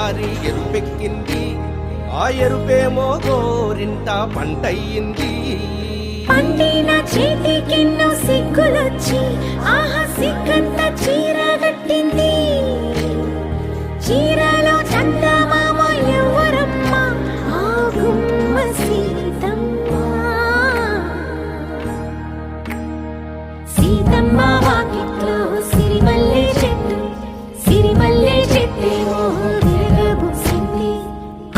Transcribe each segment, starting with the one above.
జారి ఎరుపెక్కింది, ఆ ఎరుపేమో గోరింట పంటయ్యింది. పండిన చేతికెన్నో సిగ్గులొచ్చి ఆహా సిగ్గంత చీర కట్టింది. చీరలో చందమామ ఎవరమ్మ, ఆ గుమ్మ సీతమ్మ. సీతమ్మ వాకిట్లో సిరిమల్లె చెట్టు, సిరిమల్లె చెట్టేమో విరగబూసింది.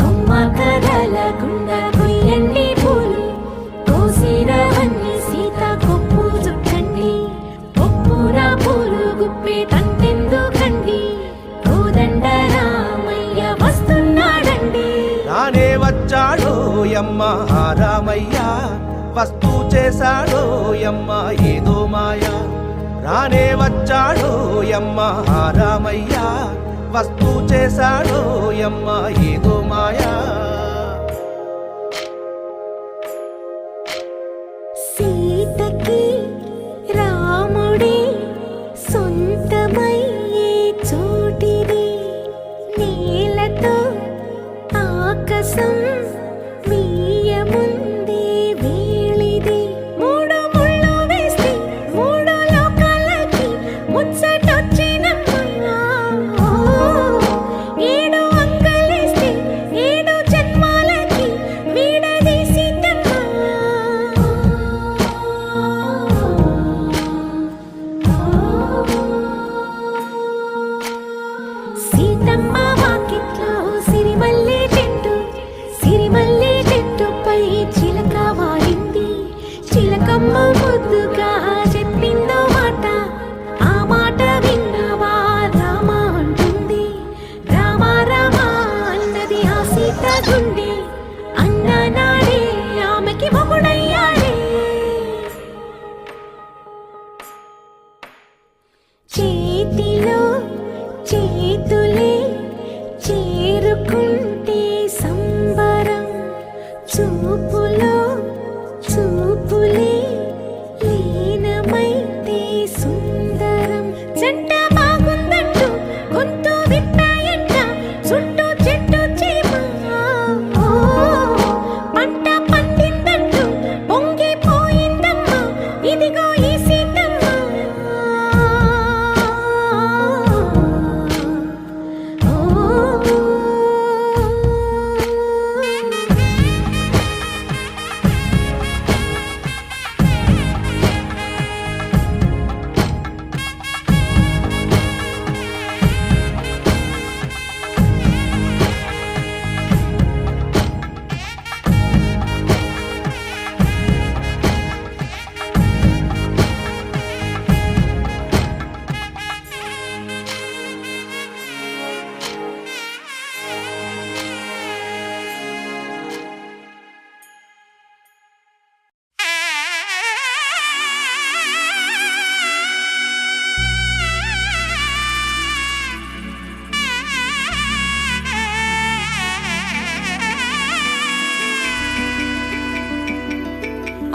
కొమ్మ కదలకుండా కొయ్యండి పూలు, కోసినవన్నీ సీత కొప్పు చుట్టండి. కొప్పున పూలు గుప్పే తంతెందుకండి, కోదండ రామయ్య వస్తున్నాడండి. రానే వచ్చాడో యమ్మ ఆ రామయ్య, వస్తూ చేశాడో యమ్మ ఏదో మాయ. రానే వచ్చాడో యమ్మ ఆ రామయ్య, వస్తూ చేశాడో యమ్మ ఏదో మాయా. సీతకి రాముడే సొంతమయ్యే చోటిది, నేలతో ఆకాశం వీయముందే వేళిది. మూడు ముళ్ళు వేస్తే మూడు లోకాలకి ముచ్చటొచ్చినమ్మా. ఏడు అంగలేస్తే ఏడు జన్మాలకి వీడదీసిద్దమ్మా. సీతమ్మ వాకిట్లో సిరిమల్లె చెట్టు, సిరిమల్లె చెట్టుపై చిలక వాలింది. చిలకమ్మ ముద్దుగా చెప్పిందో మాట, ఆ మాట విన్నవా రామ అంటుంది. రామ రామ అన్నది ఆ సీత గుండె, అన్న నాడే ఆమెకి మొగుడయ్యాడే. చేతిలో చేతులే చేరుకుంటే సంబరం, చూపులో చూపులే లీనమైతే సుందరం. జంట బాగుందంటూ గొంతు విప్పాయంట చుట్టూ చెట్టు చీమ. పంట పండిందంటూ పొంగిపోయిందమ్మా, ఇదిగో ఈ సీతమ్మ.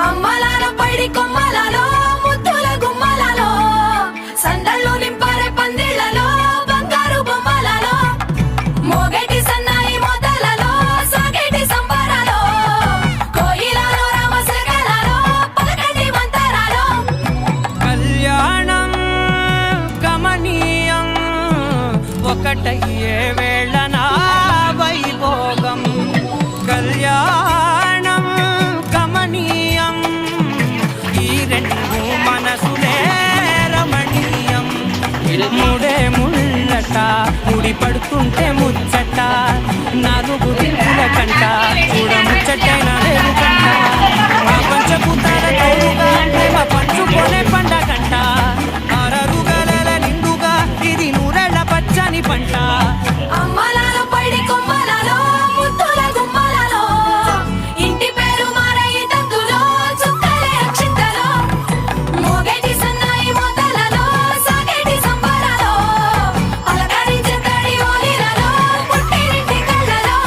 అమ్మలాలో పైడి కొమ్మలలో ముద్దుల గుమ్మలలో, సందళ్ళు నింపారే పందిళ్లలో బంగారు బొమ్మలలో, మోగేటి సన్నాయి మోతలలో సాగేటి సంబరాలో, కోయిలలో రామశకలలో పలకటి మంతరాలో. కళ్యాణం గమనీయం ఒకటయ్యే వేళనా వైభోగం. కళ్యాణం గమనీయం, ఈ రెండు మనసులే రమణీయం. ముడే ముళ్ళట ముడి పడుతుంటే ముచ్చట, నాలుగు దిక్కుల కంట చూడ ముచ్చటైన లేదు కంట. పంచభూతాల తోడుగా ప్రేమ పంచుకొనే పండగంట, ఆరరుగల నిండుగా ఇది నూరెళ్ళ పచ్చని పంట. అమ్మలాలో పైడి కొమ్మలలో ముద్దుల గుమ్మలలో, ఇంటి పేరు మారయి తందులో చుక్కలే అక్షింతలో, మోగేటి సన్నాయి మోతలలో సాగేటి సంబరాలో, అలకరించే తడి ఓలిలలో పుట్టినింటి కళ్ళలో.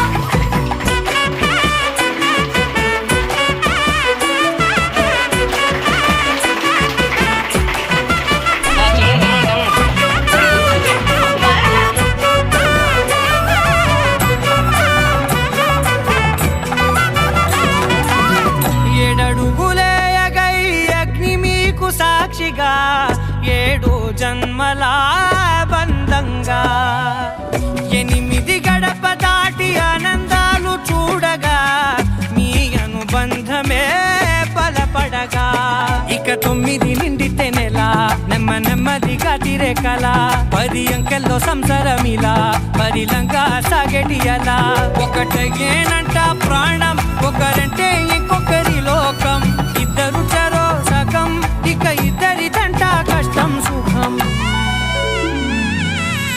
నెమ్మదిగా తిరే కల 10 అంకెల్లో సంసారమిలా పరిలంగా సాగేటియలా ఒకటేనంట ప్రాణం ఒకరంటే ఇంకొకరి లోకం ఇద్దరు చరో సగం ఇక ఇద్దరిదంట కష్టం సుఖం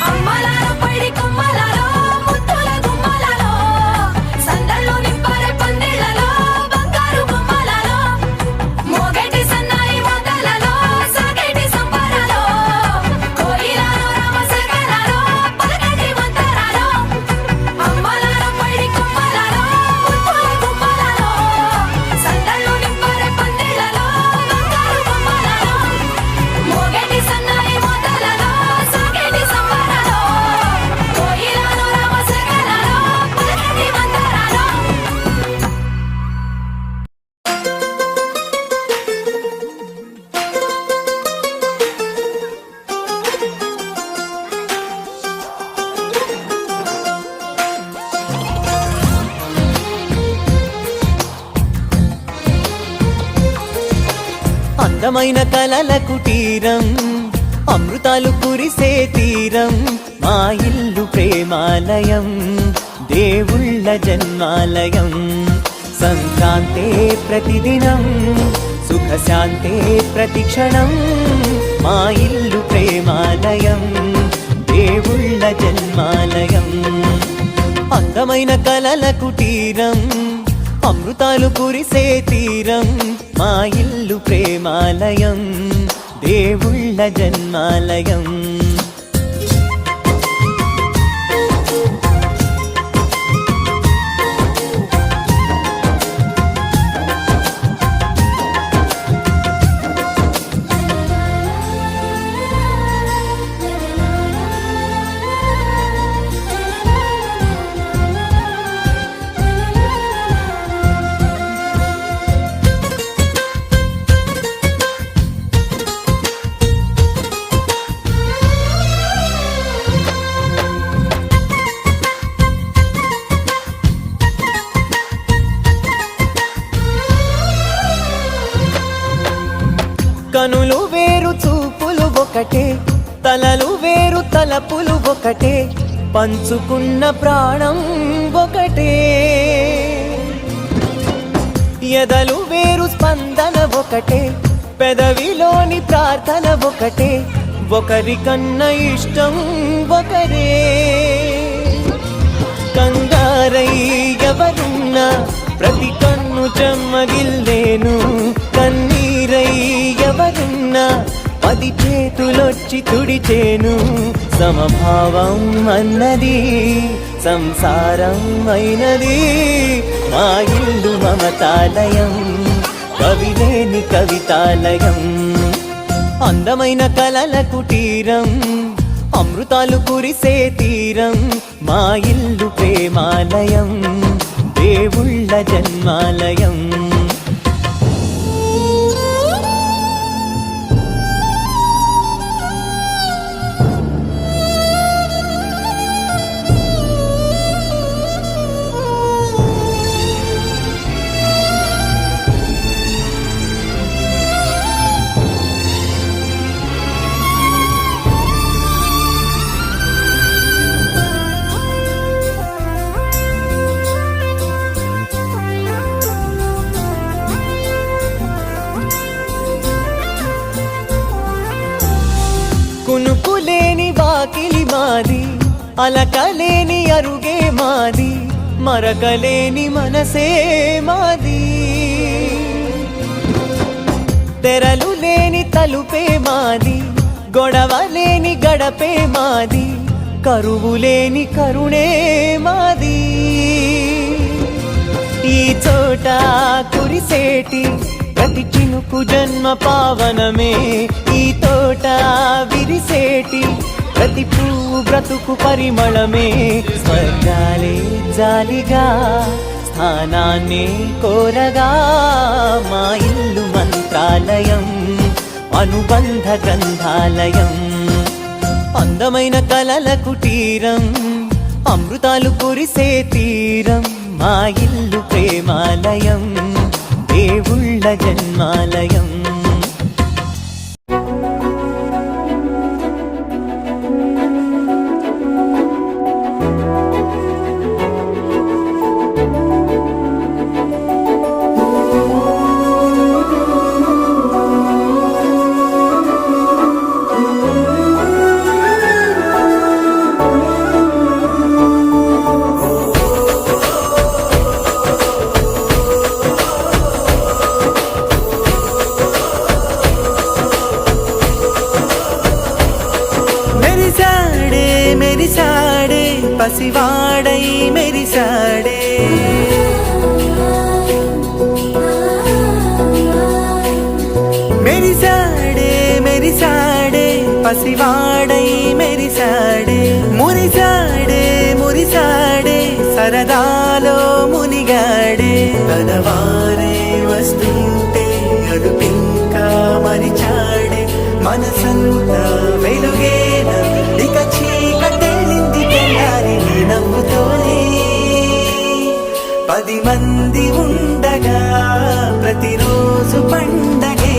అమ్మలాలో పడి కొమ్మలాలో ముత్తుల గుమ్మలాలో సందల్లో నింపారే పందిళ్ళలో బంగారు బొమ్మలాలో మోగేటి సన్నాయి మోతలలో సాగేటి సంబరాలో కోయిలాలో రామశేఖరాలో పలకటి మంతరాలో అమ్మలాలో పడి కొమ్మలాలో ముత్తుల గుమ్మలాలో సందల్లో నింపారే పందిళ్ళలో బంగారు బొమ్మలాలో మోగేటి సన్నాయి మోతలలో సాగేటి సంబరాలో కోయిలాలో రామశేఖరాలో పలకటి మంతరాలో అందమైన కలల కుటీరం అమృతాలు కురిసే తీరం మా ఇల్లు ప్రేమాలయం దేవుళ్ళ జన్మాలయం సంక్రాంతే ప్రతిదినం సుఖశాంతే ప్రతిక్షణం మా ఇల్లు ప్రేమాలయం దేవుళ్ళ జన్మాలయం అందమైన కలల కుటీరం అమృతాలు కురిసే తీరం మా ఇల్లు ప్రేమాలయం దేవుళ్ళ జన్మాలయం కనులు వేరు చూపులు ఒకటే తలలు వేరు తలపులు ఒకటే పంచుకున్న ప్రాణం ఒకటే ఎదలు వేరు స్పందన ఒకటే పెదవిలోని ప్రార్థన ఒకటే ఒకరికన్నా ఇష్టం ఒకరే కంగారై ఎవరున్నా ప్రతి కన్ను చెమ్మగిల్లేను కన్నీరై ఎవరున్నా 10 చేతులొచ్చి తుడిచేను సమభావం అన్నది సంసారం అయినది మా ఇల్లు మమతాలయం కవిలేని కవితాలయం అందమైన కలల కుటీరం అమృతాలు కురిసే తీరం మా ఇల్లు ప్రేమాలయం దేవుళ్ళ జన్మాలయం కునుకులేని వాకిలి మాది అలకలేని అరుగే మాది మరకలేని మనసే మాది తెరలు లేని తలుపే మాది గొడవ లేని గడపే మాది కరువు లేని కరుణే మాది ఈ చోట కురిసేటి ప్రతి చినుకు జన్మ పావనమే ఈ తోట విరిసేటి ప్రతి పువ్వు బ్రతుకు పరిమళమే స్వర్గాలే జాలిగా స్థానాన్ని కోరగా మా ఇల్లు మంత్రాలయం అనుబంధ గ్రంథాలయం అందమైన కలల కుటీరం అమృతాలు కురిసే తీరం మా ఇల్లు ప్రేమాలయం దేవుళ్ళ జన్మాలయం పసివాడై మెరిసాడే మెరిసాడే మెరిసాడే పసివాడై మెరిసాడే మురిసాడే మురిసాడే సరదాలో మునిగాడే తనవారే వస్తుంటే అడుపింకా మరిచాడే మనసంతా వెలుగేన ఇక చీకటెళ్ళింది తెల్లారి నీ నవ్వుతోనే 10 మంది ఉండగా ప్రతిరోజు పండగే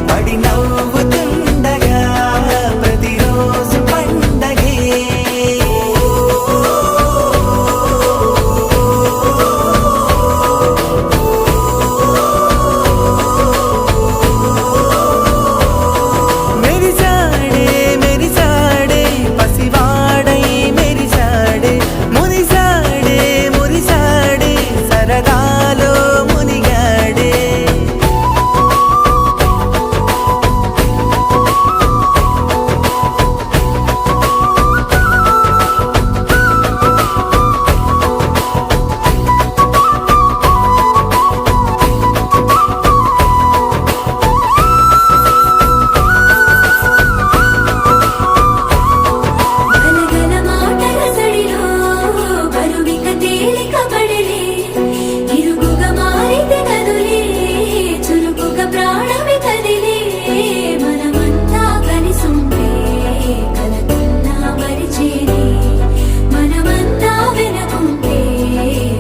పడి నవ్వుతుండగా ప్రతిరోజు పండగే మెరిసాడే మెరిసాడే పసివాడై మెరిసాడే మురిసాడే మురిసాడే సరదాలో మునిగాడే గలగల మాటల సడిలో బరువిక తేలిక పడలే ఇరుగుగా మారితే కదులే చురుకుగా ప్రాణమి కదిలే మనమంతా కలిసుంటే కలకున్నా మరిచేనే మనమంతా వెనకుంటే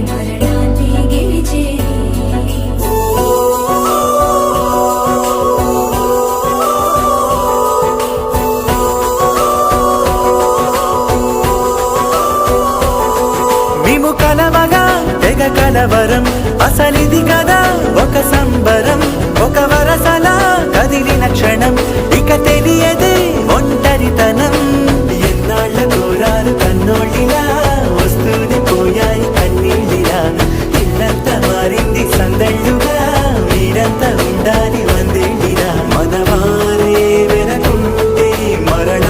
మరణాన్ని గెలిచేనే మేము కలవగా తెగ కలవరం అసలిది కదా ఒకసారి